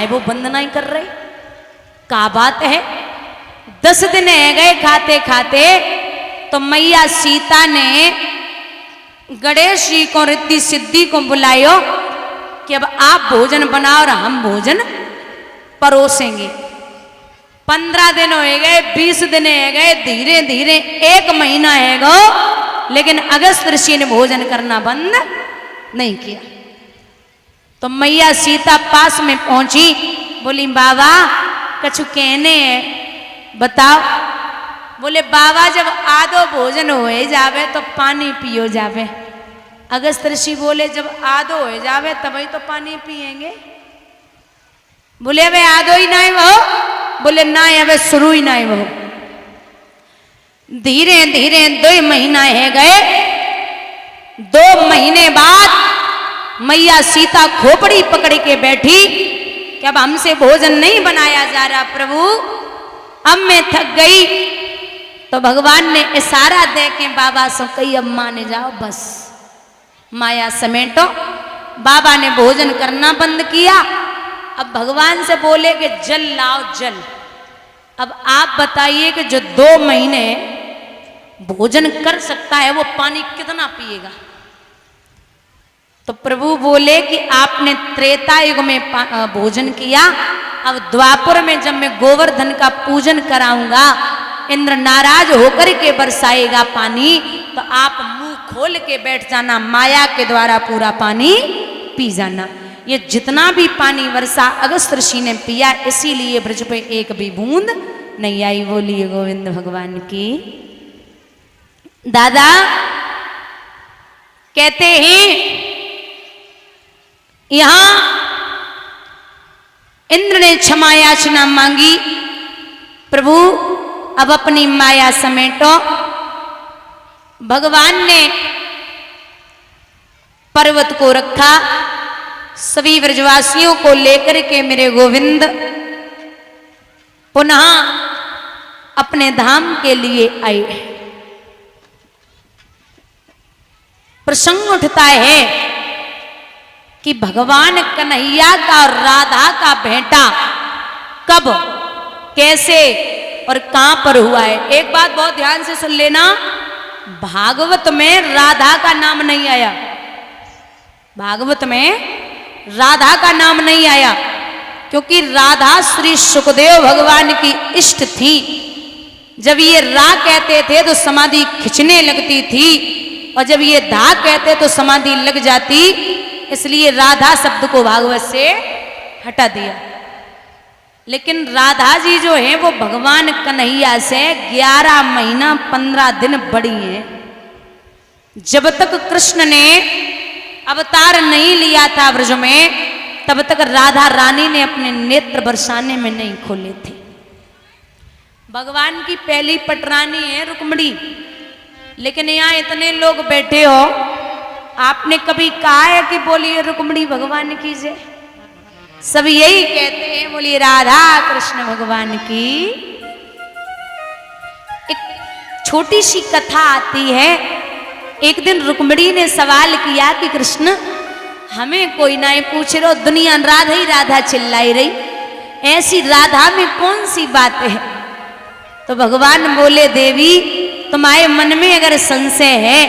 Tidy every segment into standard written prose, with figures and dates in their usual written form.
वो बंद नहीं कर रहे, क्या बात है। 10 दिन है गए खाते खाते, तो मैया सीता ने गणेश जी को रिद्धि सिद्धि को बुलायो कि अब आप भोजन बनाओ और हम भोजन परोसेंगे। 15 दिन हो गए, 20 दिन है गए, धीरे धीरे 1 महीना है गो, लेकिन अगस्त ऋषि ने भोजन करना बंद नहीं किया। तो मैया सीता पास में पहुंची, बोली बाबा कछु कहने है बताओ। बोले बाबा जब आधो भोजन होए जावे तो पानी पियो जावे। अगस्त ऋषि बोले जब आधो हो जावे तभी तो पानी पिएंगे। बोले वे आधो ही नहीं वो, बोले ना अब शुरू ही नहीं वो। धीरे धीरे 2 महीना है गए। 2 महीने बाद मैया सीता खोपड़ी पकड़ के बैठी कि अब हमसे भोजन नहीं बनाया जा रहा प्रभु, अब मैं थक गई। तो भगवान ने इशारा दे के बाबा से कही अब माने जाओ, बस माया समेटो। बाबा ने भोजन करना बंद किया। अब भगवान से बोले कि जल लाओ जल। अब आप बताइए कि जो 2 महीने भोजन कर सकता है वो पानी कितना पिएगा। तो प्रभु बोले कि आपने त्रेता युग में भोजन किया, अब द्वापर में जब मैं गोवर्धन का पूजन कराऊंगा, इंद्र नाराज होकर के बरसाएगा पानी, तो आप मुंह खोल के बैठ जाना, माया के द्वारा पूरा पानी पी जाना। ये जितना भी पानी वर्षा अगस्त ऋषि ने पिया, इसीलिए ब्रज पे एक भी बूंद नहीं आई। बोलिए गोविंद भगवान की। दादा कहते हैं यहां इंद्र ने क्षमा याचना मांगी, प्रभु अब अपनी माया समेटो। भगवान ने पर्वत को रखा, सभी व्रजवासियों को लेकर के मेरे गोविंद पुनः अपने धाम के लिए आए। प्रसंग उठता है कि भगवान कन्हैया का और राधा का भेंटा कब, कैसे और कहां पर हुआ है। एक बात बहुत ध्यान से सुन लेना, भागवत में राधा का नाम नहीं आया। भागवत में राधा का नाम नहीं आया, क्योंकि राधा श्री सुखदेव भगवान की इष्ट थी। जब ये रा कहते थे तो समाधि खिंचने लगती थी, और जब ये धा कहते तो समाधि लग जाती, इसलिए राधा शब्द को भागवत से हटा दिया। लेकिन राधा जी जो है वो भगवान कन्हैया से 11 महीना 15 दिन बड़ी हैं। जब तक कृष्ण ने अवतार नहीं लिया था ब्रज में, तब तक राधा रानी ने अपने नेत्र बरसाने में नहीं खोले थे। भगवान की पहली पटरानी है रुक्मिणी, लेकिन यहाँ इतने लोग बैठे हो, आपने कभी कहा है कि बोलिए रुक्मिणी भगवान की जय? सब यही कहते हैं बोलिए राधा कृष्ण भगवान की। एक छोटी सी कथा आती है। एक दिन रुक्मिणी ने सवाल किया कि कृष्ण हमें कोई ना पूछ रहे, दुनिया राधा ही राधा चिल्लाई रही, ऐसी राधा में कौन सी बात है? तो भगवान बोले देवी तुम्हारे मन में अगर संशय है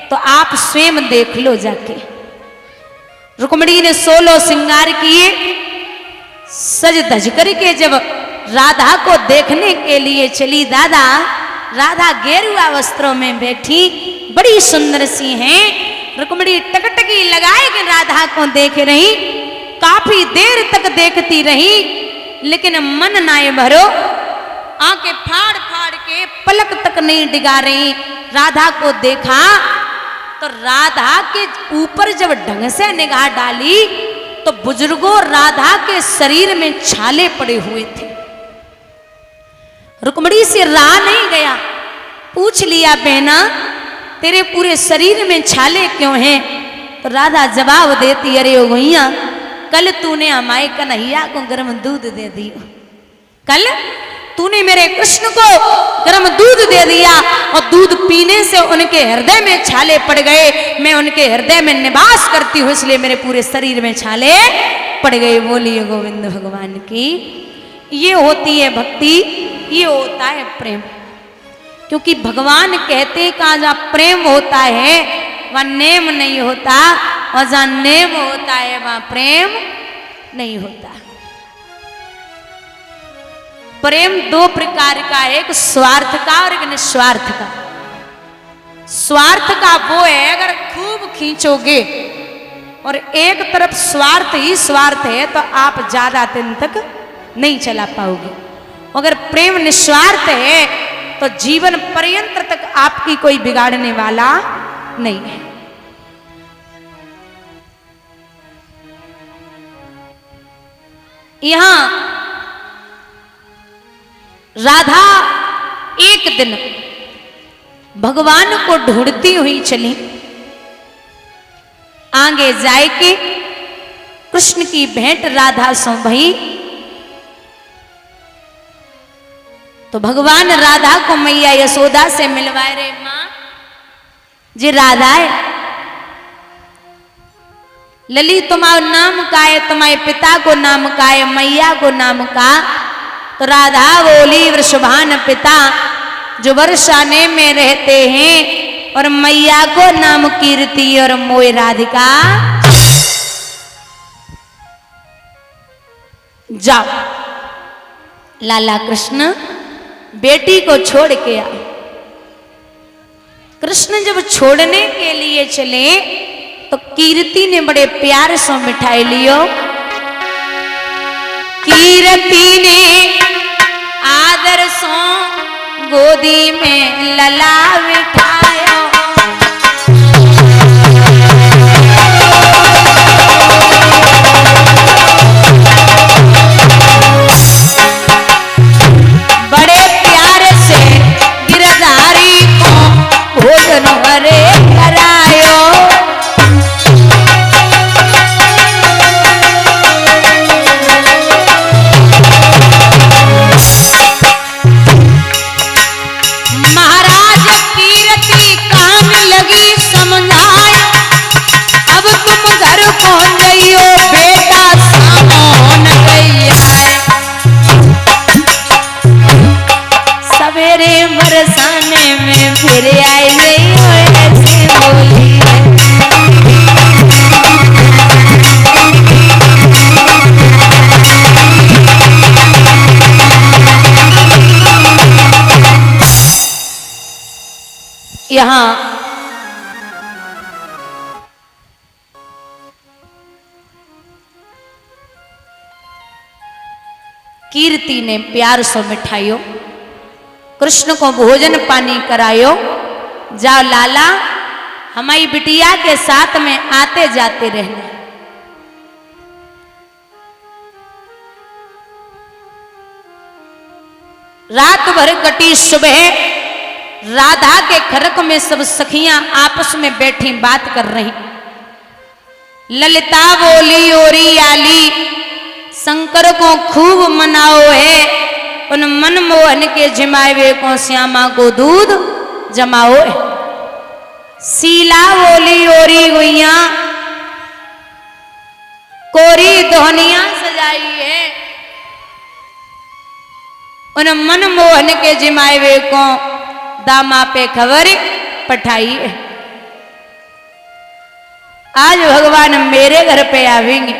तो आप स्वयं देख लो जाके। रुक्मिणी ने 16 श्रृंगार किए, सज धज करके जब राधा को देखने के लिए चली, दादा राधा गेरुआ वस्त्रों में बैठी बड़ी सुंदर सी हैं। रुक्मिणी टकटकी लगाए कि राधा को देख रही, काफी देर तक देखती रही, लेकिन मन नाए भरो, आंखें फाड़ फाड़ के पलक तक नहीं डिगा रही। राधा को देखा तो राधा के ऊपर जब ढंग से निगाह डाली तो बुजुर्गों राधा के शरीर में छाले पड़े हुए थे। रुक्मिणी से रहा नहीं गया, पूछ लिया बहना तेरे पूरे शरीर में छाले क्यों हैं? तो राधा जवाब देती अरे ओ भैया कल तूने हमारे कन्हैया को गर्म दूध दे दिया, कल तूने मेरे कृष्ण को गर्म दूध दे दिया और दूध पीने से उनके हृदय में छाले पड़ गए। मैं उनके हृदय में निवास करती हूँ, इसलिए मेरे पूरे शरीर में छाले पड़ गए। बोलिए गोविंद भगवान की। ये होती है भक्ति, ये होता है प्रेम। क्योंकि भगवान कहते कहा जहाँ प्रेम होता है वहाँ नेम नहीं होता, और जहाँ नेम होता है वहाँ प्रेम नहीं होता। प्रेम दो प्रकार का है, एक स्वार्थ का और एक निस्वार्थ का। स्वार्थ का वो है अगर खूब खींचोगे, और एक तरफ स्वार्थ ही स्वार्थ है तो आप ज्यादा दिन तक नहीं चला पाओगे। अगर प्रेम निस्वार्थ है तो जीवन पर्यंत तक आपकी कोई बिगाड़ने वाला नहीं है। यहां राधा एक दिन भगवान को ढूंढती हुई चली। आगे जाए के कृष्ण की भेंट राधा सो भई, तो भगवान राधा को मैया यशोदा से मिलवाए। रे मां जी राधा है, लली तुम्हारा नाम का है, तुम्हारे पिता को नाम का है, मैया को नाम का। तो राधा बोली वृषभान पिता जो वर्षाने में रहते हैं, और मैया को नाम कीर्ति और मोय राधिका। जाओ लाला कृष्ण बेटी को छोड़ के आओ। कृष्ण जब छोड़ने के लिए चले तो कीर्ति ने बड़े प्यार से मिठाई लियो। कीर्ति ने आदर सो गोदी में लला बिठायो। बड़े प्यार से गिरधारी को भोजन हरे करायो। महाराज कीर्ति काम लगी समझाए, अब तुम घर पहुंच गई हो, बेटा सामोन गई आए। सवेरे बरसाने में फिर आई गई हो, ऐसे बोली है। यहां कीर्ति ने प्यार से मिठाइयो, कृष्ण को भोजन पानी करायो। जाओ लाला हमारी बिटिया के साथ में आते जाते रहना। रात भर कटी, सुबह राधा के खरक में सब सखियां आपस में बैठी बात कर रही। ललिता बोली ओरी आली शंकर को खूब मनाओ है, उन मनमोहन के जिमावे को श्यामा को दूध जमाओ है। शीला बोली ओरी गुइया कोरी दोहनिया सजाई है, उन मनमोहन के जिमावे को दामा पे खबर पठाई है। आज भगवान मेरे घर पे आवेंगे।